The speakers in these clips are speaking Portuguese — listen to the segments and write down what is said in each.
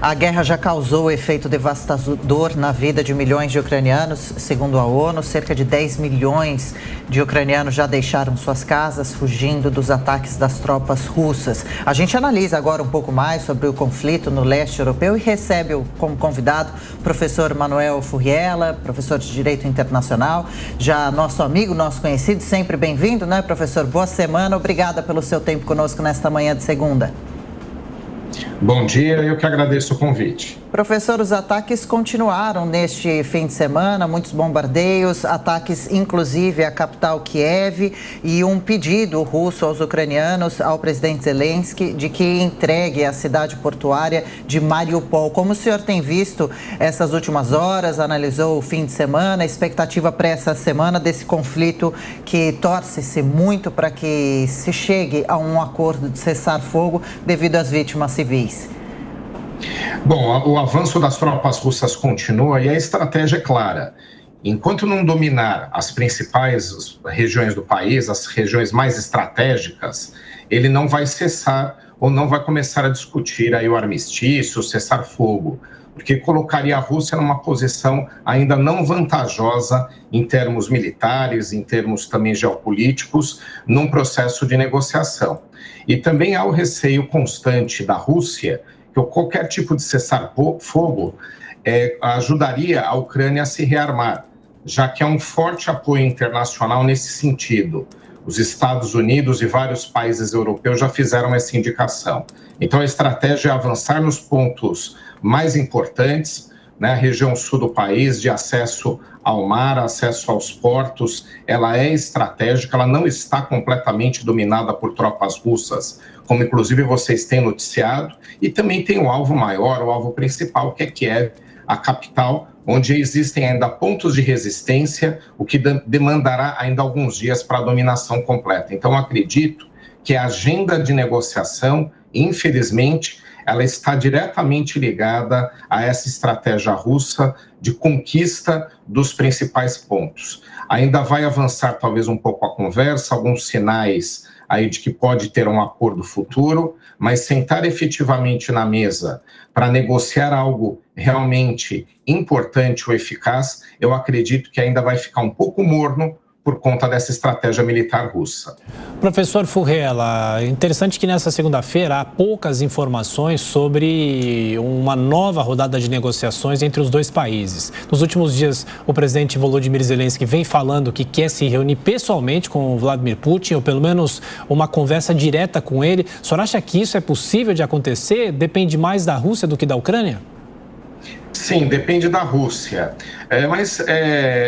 A guerra já causou efeito devastador na vida de milhões de ucranianos. Segundo a ONU, cerca de 10 milhões de ucranianos já deixaram suas casas, fugindo dos ataques das tropas russas. A gente analisa agora um pouco mais sobre o conflito no leste europeu e recebe como convidado o professor Manuel Furriela, professor de Direito Internacional, já nosso amigo, nosso conhecido, sempre bem-vindo, né, professor? Boa semana, obrigada pelo seu tempo conosco nesta manhã de segunda. Bom dia, eu que agradeço o convite. Professor, os ataques continuaram neste fim de semana, muitos bombardeios, ataques inclusive à capital Kiev e um pedido russo aos ucranianos, ao presidente Zelensky, de que entregue a cidade portuária de Mariupol. Como o senhor tem visto essas últimas horas, analisou o fim de semana, a expectativa para essa semana desse conflito que torce-se muito para que se chegue a um acordo de cessar-fogo devido às vítimas civis? Bom, o avanço das tropas russas continua e a estratégia é clara. Enquanto não dominar as principais regiões do país, as regiões mais estratégicas, ele não vai cessar ou não vai começar a discutir aí o armistício, o cessar-fogo, porque colocaria a Rússia numa posição ainda não vantajosa em termos militares, em termos também geopolíticos, num processo de negociação. E também há o receio constante da Rússia que qualquer tipo de cessar-fogo ajudaria a Ucrânia a se rearmar, já que há um forte apoio internacional nesse sentido. Os Estados Unidos e vários países europeus já fizeram essa indicação. Então, a estratégia é avançar nos pontos mais importantes, né? A região sul do país, de acesso ao mar, acesso aos portos, ela é estratégica, ela não está completamente dominada por tropas russas, como inclusive vocês têm noticiado, e também tem o alvo maior, o alvo principal, que é Kiev, a capital, onde existem ainda pontos de resistência, o que demandará ainda alguns dias para a dominação completa. Então, acredito que a agenda de negociação, infelizmente, ela está diretamente ligada a essa estratégia russa de conquista dos principais pontos. Ainda vai avançar talvez um pouco a conversa, alguns sinais aí de que pode ter um acordo futuro, mas sentar efetivamente na mesa para negociar algo realmente importante ou eficaz, eu acredito que ainda vai ficar um pouco morno por conta dessa estratégia militar russa. Professor Furriela, interessante que nessa segunda-feira há poucas informações sobre uma nova rodada de negociações entre os dois países. Nos últimos dias, o presidente Volodymyr Zelensky vem falando que quer se reunir pessoalmente com o Vladimir Putin, ou pelo menos uma conversa direta com ele. O senhor acha que isso é possível de acontecer? Depende mais da Rússia do que da Ucrânia? Sim, depende da Rússia, mas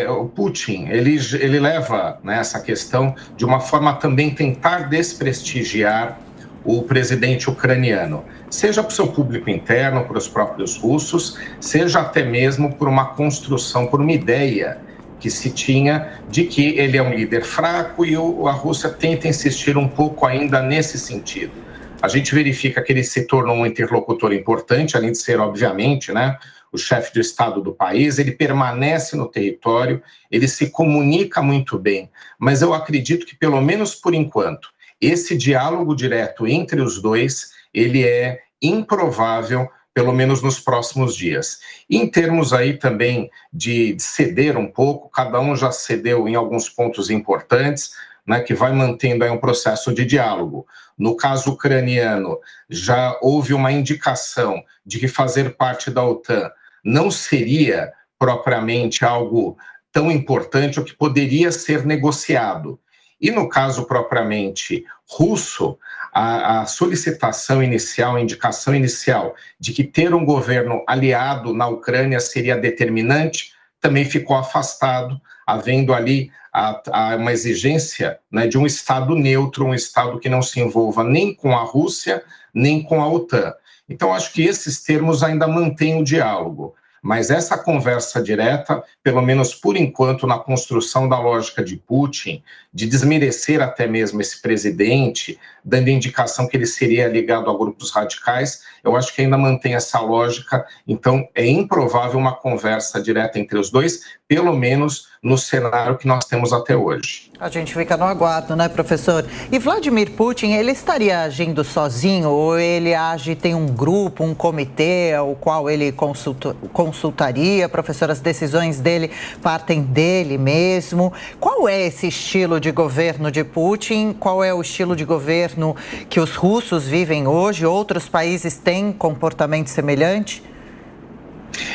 o Putin, ele leva, né, essa questão de uma forma a também tentar desprestigiar o presidente ucraniano, seja para o seu público interno, para os próprios russos, seja até mesmo por uma construção, por uma ideia que se tinha de que ele é um líder fraco e a Rússia tenta insistir um pouco ainda nesse sentido. A gente verifica que ele se tornou um interlocutor importante, além de ser, obviamente, né, o chefe de Estado do país, ele permanece no território, ele se comunica muito bem, mas eu acredito que, pelo menos por enquanto, esse diálogo direto entre os dois, ele é improvável, pelo menos nos próximos dias. Em termos aí também de ceder um pouco, cada um já cedeu em alguns pontos importantes, né, que vai mantendo aí um processo de diálogo. No caso ucraniano, já houve uma indicação de que fazer parte da OTAN não seria propriamente algo tão importante ou que poderia ser negociado. E no caso propriamente russo, a solicitação inicial, a indicação inicial de que ter um governo aliado na Ucrânia seria determinante, também ficou afastado, havendo ali uma exigência, né, de um Estado neutro, um Estado que não se envolva nem com a Rússia, nem com a OTAN. Então, acho que esses termos ainda mantêm o diálogo, mas essa conversa direta, pelo menos por enquanto, na construção da lógica de Putin, de desmerecer até mesmo esse presidente, dando indicação que ele seria ligado a grupos radicais, eu acho que ainda mantém essa lógica, então é improvável uma conversa direta entre os dois, pelo menos no cenário que nós temos até hoje. A gente fica no aguardo, né, professor? E Vladimir Putin, ele estaria agindo sozinho ou ele tem um grupo, um comitê ao qual ele consultaria? Professor, as decisões dele partem dele mesmo. Qual é esse estilo de governo de Putin? Qual é o estilo de governo que os russos vivem hoje? Outros países têm comportamento semelhante?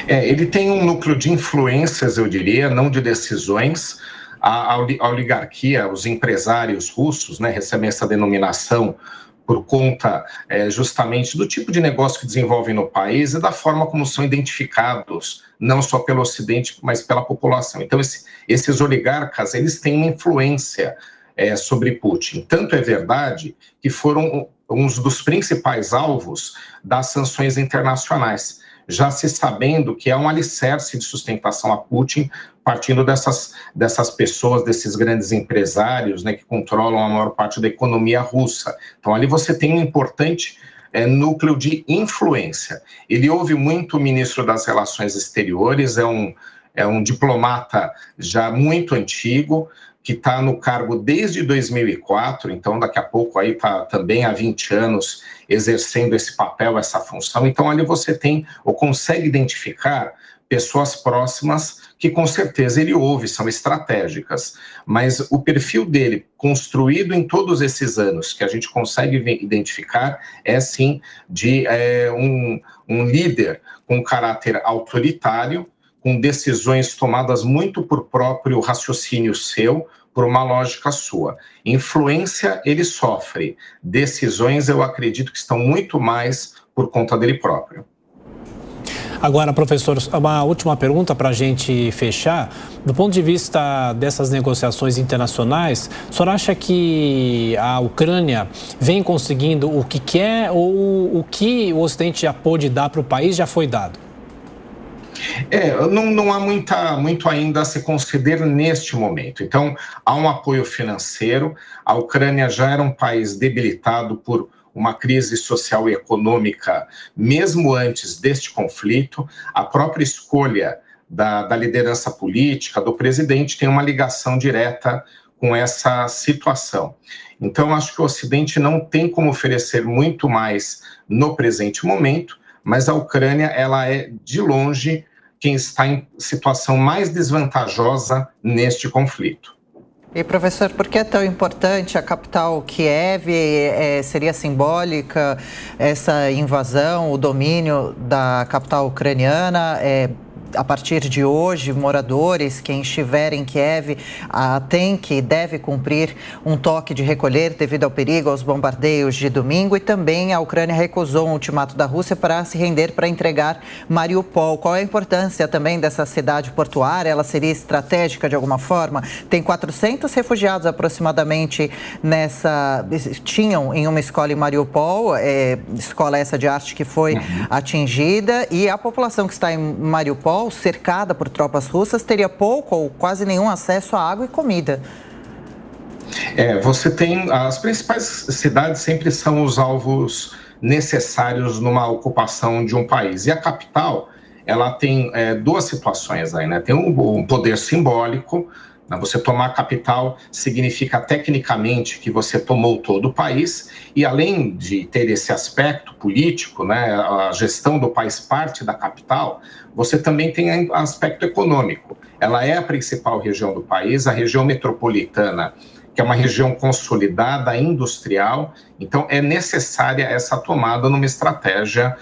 Ele tem um núcleo de influências, eu diria, não de decisões. A oligarquia, os empresários russos, né, recebem essa denominação por conta justamente do tipo de negócio que desenvolvem no país e da forma como são identificados, não só pelo Ocidente, mas pela população. Então, esses oligarcas, eles têm uma influência sobre Putin. Tanto é verdade que foram um dos principais alvos das sanções internacionais, já se sabendo que é um alicerce de sustentação a Putin, partindo dessas pessoas, desses grandes empresários, né, que controlam a maior parte da economia russa. Então, ali você tem um importante núcleo de influência. Ele ouve muito o ministro das Relações Exteriores, é um diplomata já muito antigo, que está no cargo desde 2004, então daqui a pouco aí está também há 20 anos exercendo esse papel, essa função. Então ali você tem ou consegue identificar pessoas próximas que com certeza ele ouve, são estratégicas, mas o perfil dele, construído em todos esses anos, que a gente consegue identificar, é sim de um líder com caráter autoritário, com decisões tomadas muito por próprio raciocínio seu, por uma lógica sua. Influência ele sofre, decisões eu acredito que estão muito mais por conta dele próprio. Agora, professor, uma última pergunta para a gente fechar. Do ponto de vista dessas negociações internacionais, o senhor acha que a Ucrânia vem conseguindo o que quer ou o que o Ocidente já pôde dar para o país já foi dado? Não há muito ainda a se conceder neste momento. Então, há um apoio financeiro. A Ucrânia já era um país debilitado por uma crise social e econômica, mesmo antes deste conflito. A própria escolha da liderança política, do presidente, tem uma ligação direta com essa situação. Então, acho que o Ocidente não tem como oferecer muito mais no presente momento, mas a Ucrânia, ela é, de longe, quem está em situação mais desvantajosa neste conflito. E, professor, por que é tão importante a capital Kiev? Seria simbólica essa invasão, o domínio da capital ucraniana? A partir de hoje, moradores, quem estiver em Kiev, deve cumprir um toque de recolher devido ao perigo aos bombardeios de domingo, e também a Ucrânia recusou um ultimato da Rússia para se render para entregar Mariupol. Qual é a importância também dessa cidade portuária? Ela seria estratégica de alguma forma? Tem 400 refugiados aproximadamente tinham em uma escola em Mariupol, escola essa de arte que foi atingida, e a população que está em Mariupol, cercada por tropas russas, teria pouco ou quase nenhum acesso à água e comida. Você tem as principais cidades sempre são os alvos necessários numa ocupação de um país. E a capital, ela tem duas situações aí, né? Tem um poder simbólico. Você tomar a capital significa tecnicamente que você tomou todo o país, e além de ter esse aspecto político, né, a gestão do país parte da capital, você também tem aspecto econômico. Ela é a principal região do país, a região metropolitana, que é uma região consolidada, industrial, então é necessária essa tomada numa estratégia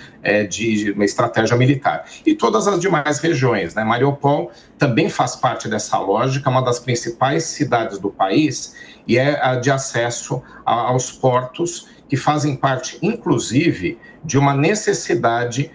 militar. E todas as demais regiões, né? Mariupol também faz parte dessa lógica, uma das principais cidades do país, e é a de acesso aos portos, que fazem parte, inclusive, de uma necessidade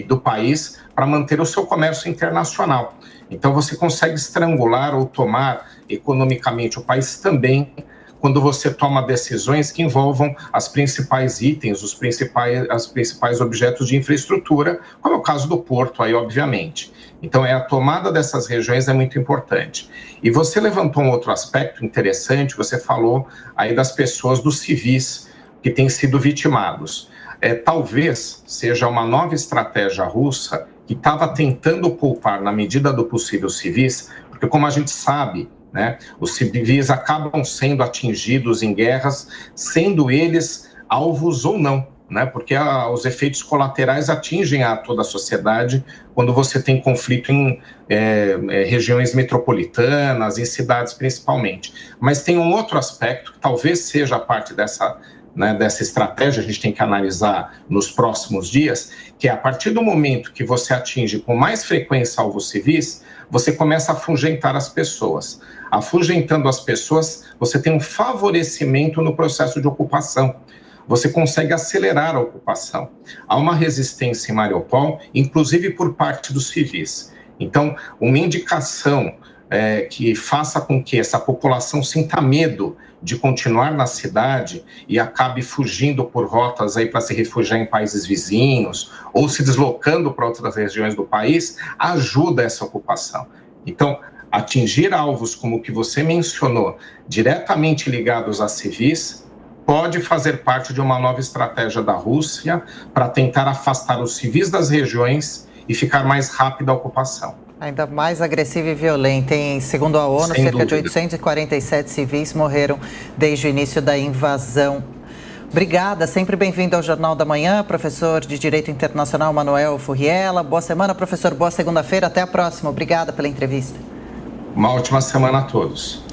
do país para manter o seu comércio internacional. Então, você consegue estrangular ou tomar economicamente o país também quando você toma decisões que envolvam as principais itens, os principais objetos de infraestrutura, como é o caso do porto, aí, obviamente. Então, a tomada dessas regiões é muito importante. E você levantou um outro aspecto interessante, você falou aí das pessoas, dos civis que têm sido vitimados. talvez seja uma nova estratégia russa que estava tentando poupar, na medida do possível, civis, porque, como a gente sabe, né, os civis acabam sendo atingidos em guerras, sendo eles alvos ou não, né, porque os efeitos colaterais atingem a toda a sociedade quando você tem conflito em regiões metropolitanas, em cidades principalmente. Mas tem um outro aspecto que talvez seja parte dessa estratégia, a gente tem que analisar nos próximos dias, que é a partir do momento que você atinge com mais frequência alvos civis, você começa a afugentar as pessoas. Afugentando as pessoas, você tem um favorecimento no processo de ocupação. Você consegue acelerar a ocupação. Há uma resistência em Mariupol, inclusive por parte dos civis. Então, uma indicação que faça com que essa população sinta medo de continuar na cidade e acabe fugindo por rotas aí para se refugiar em países vizinhos ou se deslocando para outras regiões do país, ajuda essa ocupação. Então, atingir alvos como o que você mencionou, diretamente ligados a civis, pode fazer parte de uma nova estratégia da Rússia para tentar afastar os civis das regiões e ficar mais rápida a ocupação. Ainda mais agressiva e violenta, hein? Segundo a ONU, cerca de 847 civis morreram desde o início da invasão. Obrigada, sempre bem-vindo ao Jornal da Manhã, professor de Direito Internacional Manuel Furriela. Boa semana, professor, boa segunda-feira, até a próxima. Obrigada pela entrevista. Uma ótima semana a todos.